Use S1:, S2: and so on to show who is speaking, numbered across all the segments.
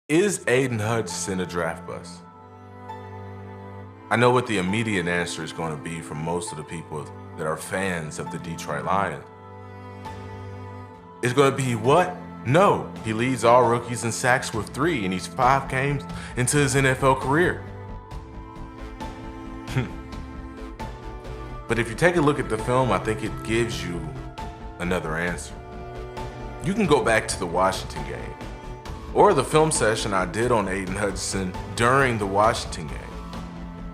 S1: Is Aidan Hutchinson a draft bust? I know what the immediate answer is going to be from most of the people that are fans of the Detroit Lions. It's going to be what? No, he leads all rookies in sacks with 3, and he's 5 games into his NFL career. But if you take a look at the film, I think it gives you another answer. You can go back to the Washington game, or the film session I did on Aidan Hutchinson during the Washington game.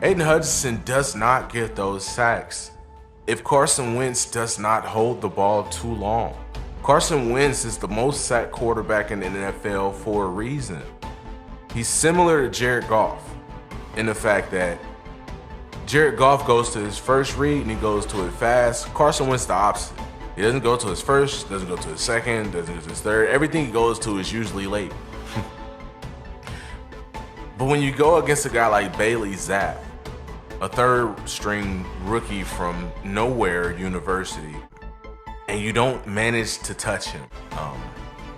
S1: Aidan Hutchinson does not get those sacks if Carson Wentz does not hold the ball too long. Carson Wentz is the most sacked quarterback in the NFL for a reason. He's similar to Jared Goff in the fact that Jared Goff goes to his first read and he goes to it fast. Carson Wentz the opposite. He doesn't go to his first, doesn't go to his second, doesn't go to his third. Everything he goes to is usually late. But when you go against a guy like Bailey Zapp, a third-string rookie from nowhere university, and you don't manage to touch him,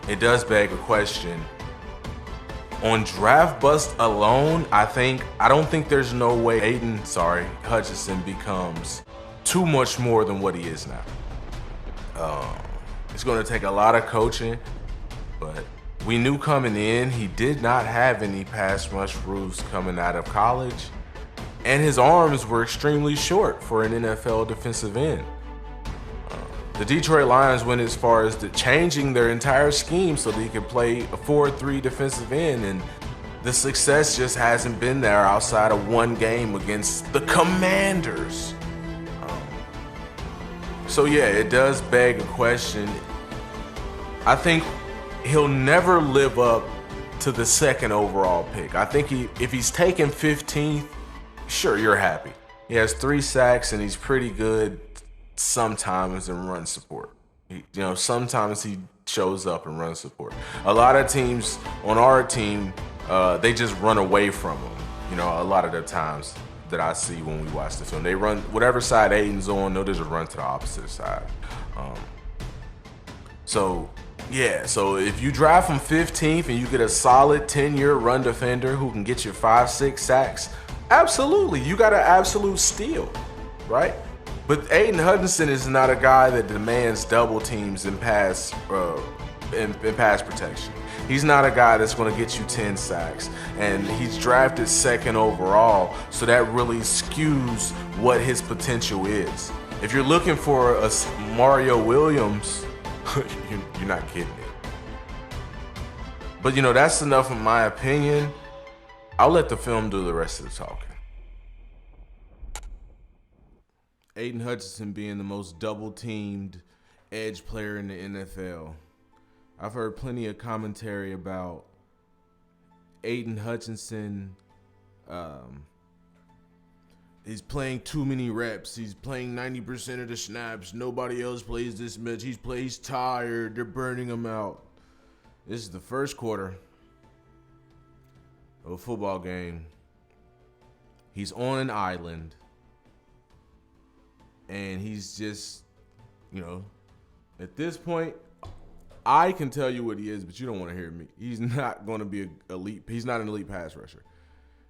S1: it does beg a question. On draft bust alone, I don't think there's no way Hutchinson becomes too much more than what he is now. It's going to take a lot of coaching, but we knew coming in he did not have any pass rush moves coming out of college, and his arms were extremely short for an NFL defensive end. The Detroit Lions went as far as changing their entire scheme so they could play a 4-3 defensive end, and the success just hasn't been there outside of one game against the Commanders. So yeah, it does beg a question. I think he'll never live up to the second overall pick. I think if he's taken 15th, sure, you're happy. He has 3 sacks and he's pretty good sometimes in run support. Sometimes he shows up in run support. A lot of teams on our team, they just run away from him. A lot of the times that I see when we watch the film, they run whatever side Aiden's on, they'll just run to the opposite side. So if you draft from 15th and you get a solid 10-year run defender who can get you 5-6 sacks, absolutely, you got an absolute steal, right? But Aidan Hutchinson is not a guy that demands double teams in pass protection. He's not a guy that's going to get you 10 sacks, and he's drafted 2nd overall, so that really skews what his potential is. If you're looking for a Mario Williams, you're not kidding it. But that's enough in my opinion. I'll let the film do the rest of the talking. Aidan Hutchinson being the most double-teamed edge player in the NFL. I've heard plenty of commentary about Aidan Hutchinson. He's playing too many reps. He's playing 90% of the snaps. Nobody else plays this much. He's tired. They're burning him out. This is the first quarter of a football game. He's on an island. And he's just, at this point, I can tell you what he is, but you don't want to hear me. He's not going to be an elite. He's not an elite pass rusher.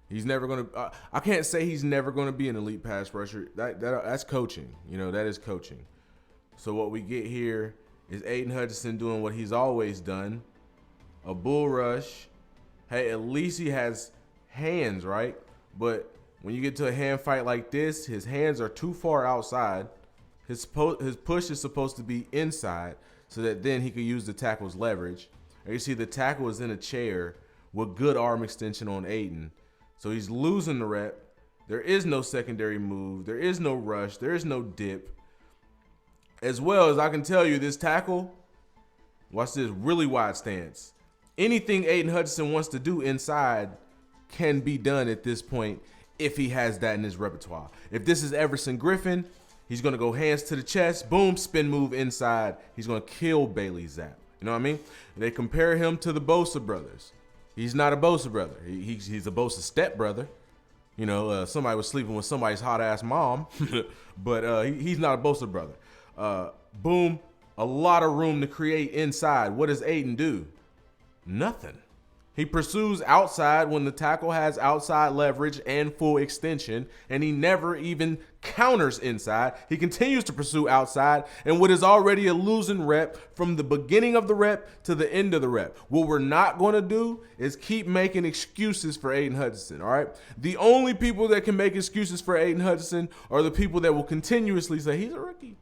S1: He's never going to. I can't say he's never going to be an elite pass rusher. That's coaching. That is coaching. So what we get here is Aidan Hutchinson doing what he's always done, a bull rush. Hey, at least he has hands, right? But when you get to a hand fight like this, his hands are too far outside. His push is supposed to be inside so that then he could use the tackle's leverage. And you see the tackle is in a chair with good arm extension on Aidan. So he's losing the rep. There is no secondary move. There is no rush. There is no dip. As well as I can tell you, this tackle, watch this, really wide stance. Anything Aidan Hutchinson wants to do inside can be done at this point if he has that in his repertoire. If this is Everson Griffin, he's going to go hands to the chest, boom, spin move inside. He's going to kill Bailey Zapp. You know what I mean? And they compare him to the Bosa brothers. He's not a Bosa brother. He's a Bosa stepbrother. Somebody was sleeping with somebody's hot-ass mom, but he's not a Bosa brother. Boom, a lot of room to create inside. What does Aidan do? Nothing. He pursues outside when the tackle has outside leverage and full extension, and he never even counters inside. He continues to pursue outside, and what is already a losing rep from the beginning of the rep to the end of the rep. What we're not going to do is keep making excuses for Aidan Hutchinson, all right? The only people that can make excuses for Aidan Hutchinson are the people that will continuously say, he's a rookie.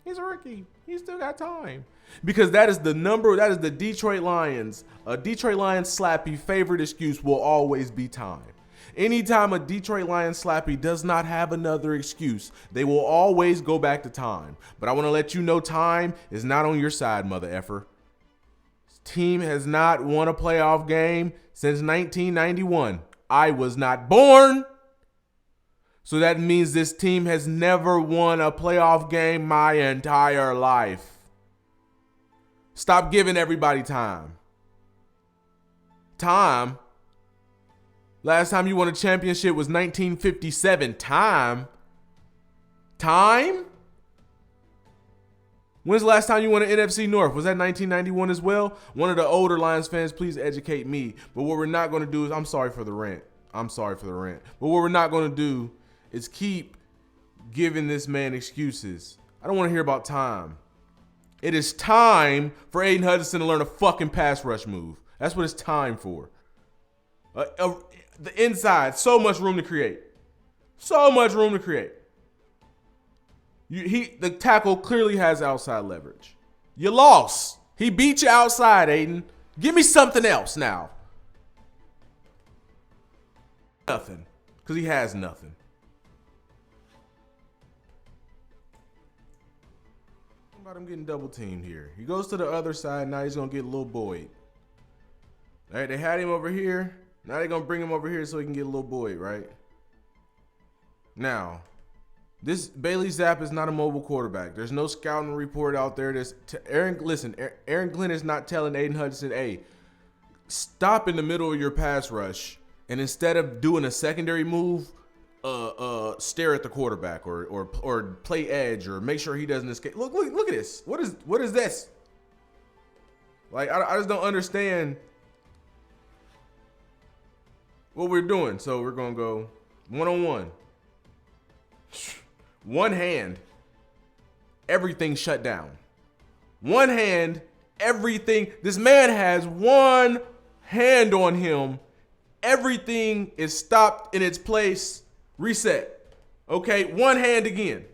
S1: He's a rookie. He's still got time. Because that is the Detroit Lions. A Detroit Lions slappy favorite excuse will always be time. Anytime a Detroit Lions slappy does not have another excuse, they will always go back to time. But I want to let you know time is not on your side, mother effer. This team has not won a playoff game since 1991. I was not born. So that means this team has never won a playoff game my entire life. Stop giving everybody time. Time? Last time you won a championship was 1957. Time? Time? When's the last time you won an NFC North? Was that 1991 as well? One of the older Lions fans, please educate me. But what we're not going to do is, I'm sorry for the rant. But what we're not going to do is keep giving this man excuses. I don't want to hear about time. It is time for Aidan Hutchinson to learn a fucking pass rush move. That's what it's time for. The inside, so much room to create. So much room to create. The tackle clearly has outside leverage. You lost. He beat you outside, Aidan. Give me something else now. Nothing. Because he has nothing. About him getting double teamed here. He goes to the other side. Now he's going to get Lil Boyd. All right, they had him over here. Now they're going to bring him over here so he can get Lil Boyd, right? Now, this Bailey Zapp is not a mobile quarterback. There's no scouting report out there. Aaron Glenn is not telling Aidan Hutchinson, hey, stop in the middle of your pass rush, and instead of doing a secondary move, stare at the quarterback or play edge or make sure he doesn't escape. Look at this. What is this? Like, I just don't understand what we're doing. So we're gonna go one-on-one. One hand, everything shut down. One hand, everything. This man has one hand on him. Everything is stopped in its place. Reset. Okay, one hand again.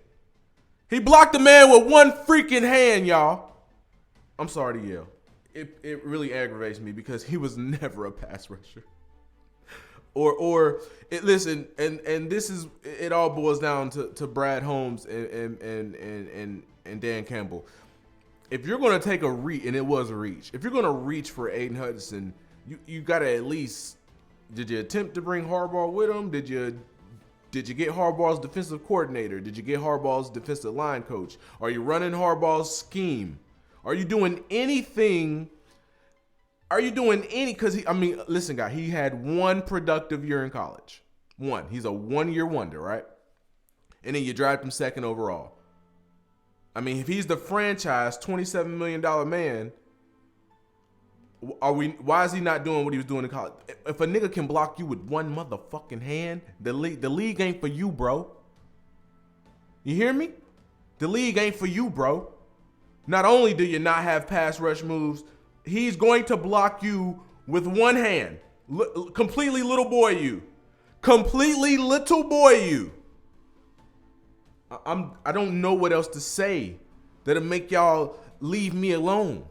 S1: He blocked the man with one freaking hand, y'all. I'm sorry to yell. It really aggravates me because he was never a pass rusher. Listen, and this is, it all boils down to Brad Holmes and Dan Campbell. If you're going to take a reach, and it was a reach, if you're going to reach for Aidan Hutchinson, you got to at least, did you attempt to bring Harbaugh with him? Did you get Harbaugh's defensive coordinator? Did you get Harbaugh's defensive line coach? Are you running Harbaugh's scheme? Are you doing anything? Because listen, guy, he had one productive year in college. One. He's a one-year wonder, right? And then you draft him second overall. I mean, if he's the franchise $27 million man, why is he not doing what he was doing in college? If a nigga can block you with one motherfucking hand, the league ain't for you, bro. You hear me? The league ain't for you, bro. Not only do you not have pass rush moves, he's going to block you with one hand. Completely little boy you. Completely little boy you. I don't know what else to say that'll make y'all leave me alone.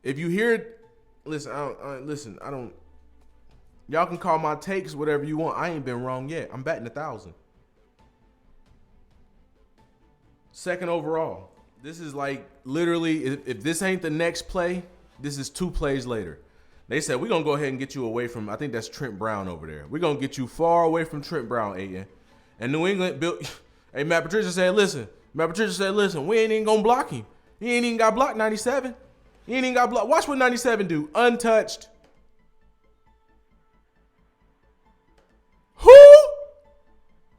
S1: If you hear it, listen, I don't. Y'all can call my takes whatever you want. I ain't been wrong yet. I'm batting 1,000. Second overall. This is like literally, if this ain't the next play, this is 2 plays later. They said, we're going to go ahead and get you away from, I think that's Trent Brown over there. We're going to get you far away from Trent Brown, Aidan. And New England built, hey, Matt Patricia said, listen, we ain't even going to block him. He ain't even got blocked 97. He ain't even got blocked. Watch what 97 do. Untouched. Who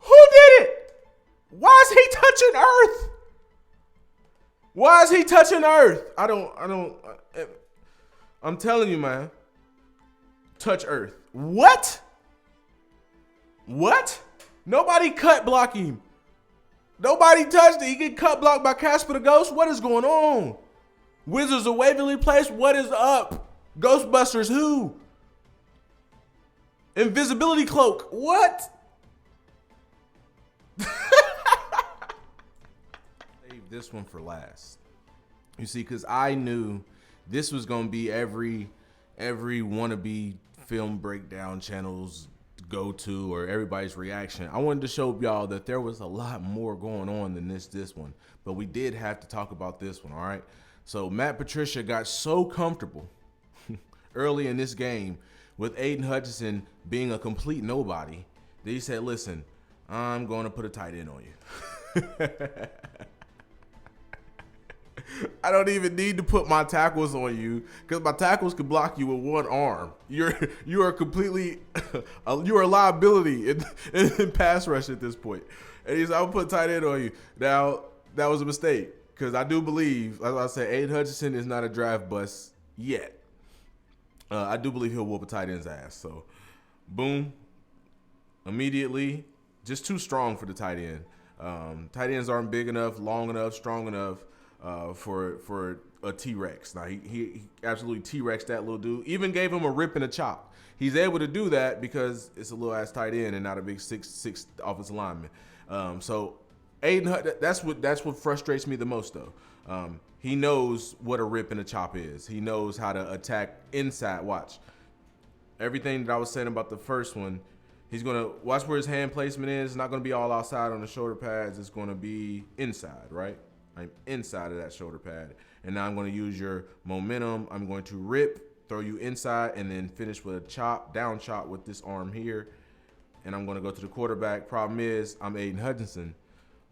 S1: did it? Why is he touching earth? I'm telling you, man. touch earth. What? What? Nobody cut block him. Nobody touched it. He get cut blocked by Casper the Ghost. What is going on? Wizards of Waverly Place, what is up? Ghostbusters, who? Invisibility cloak, what? Save this one for last. You see, because I knew this was gonna be every wannabe film breakdown channel's go-to or everybody's reaction. I wanted to show y'all that there was a lot more going on than this one, but we did have to talk about this one. All right. So Matt Patricia got so comfortable early in this game with Aidan Hutchinson being a complete nobody that he said, listen, I'm going to put a tight end on you. I don't even need to put my tackles on you because my tackles can block you with one arm. You are completely, you are a liability in pass rush at this point. And he's, I'll put tight end on you. Now, that was a mistake because I do believe, as I said, Aidan Hutchinson is not a draft bust yet. I do believe he'll whoop a tight end's ass. So, boom, immediately, just too strong for the tight end. Tight ends aren't big enough, long enough, strong enough for a T-Rex. Now, he absolutely T-Rexed that little dude. Even gave him a rip and a chop. He's able to do that because it's a little ass tight end and not a big 6'6" offensive lineman. So, Aidan, that's what frustrates me the most, though. He knows what a rip and a chop is. He knows how to attack inside. Watch. Everything that I was saying about the first one, he's going to watch where his hand placement is. It's not going to be all outside on the shoulder pads. It's going to be inside, right? I'm inside of that shoulder pad. And now I'm going to use your momentum. I'm going to rip, throw you inside, and then finish with a chop, down chop with this arm here. And I'm going to go to the quarterback. Problem is, I'm Aidan Hutchinson.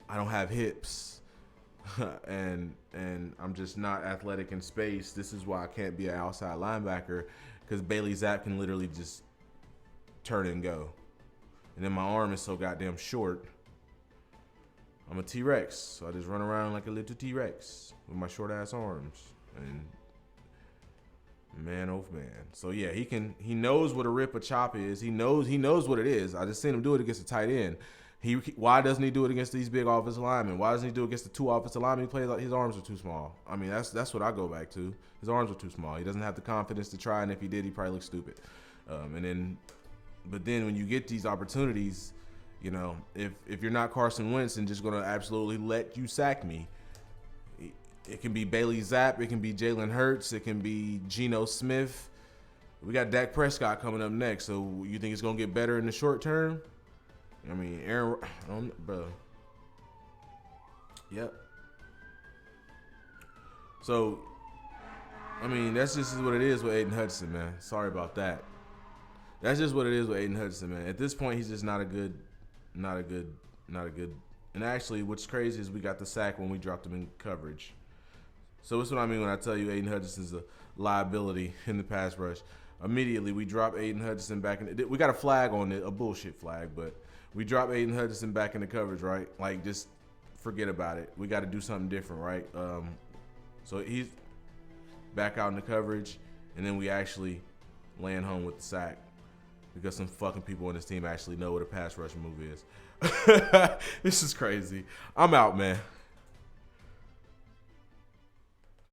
S1: I don't have hips. and I'm just not athletic in space. This is why I can't be an outside linebacker because Bailey Zapp can literally just turn and go. And then my arm is so goddamn short. I'm a T-Rex, so I just run around like a little T-Rex with my short ass arms. And man, oh man. So yeah, he knows what a rip a chop is. He knows what it is. I just seen him do it against a tight end. Why doesn't he do it against these big offensive linemen? Why doesn't he do it against the two offensive linemen? He plays like his arms are too small. I mean, that's what I go back to. His arms are too small. He doesn't have the confidence to try, and if he did, he probably look stupid. But then when you get these opportunities, you know, if you're not Carson Wentz and just going to absolutely let you sack me, it can be Bailey Zapp, it can be Jalen Hurts, it can be Geno Smith. We got Dak Prescott coming up next, so you think it's going to get better in the short term? I mean, bro. Yep. So, I mean, that's just what it is with Aidan Hutchinson, man. Sorry about that. That's just what it is with Aidan Hutchinson, man. At this point, he's just not a good. And actually, what's crazy is we got the sack when we dropped him in coverage. So that's what I mean when I tell you Aidan Hutchinson's a liability in the pass rush. Immediately, we drop Aidan Hutchinson back in. We got a flag on it, a bullshit flag, but we drop Aidan Hutchinson back in the coverage, right? Like, just forget about it. We got to do something different, right? So he's back out in the coverage, and then we actually land home with the sack because some fucking people on this team actually know what a pass rush move is. This is crazy. I'm out, man.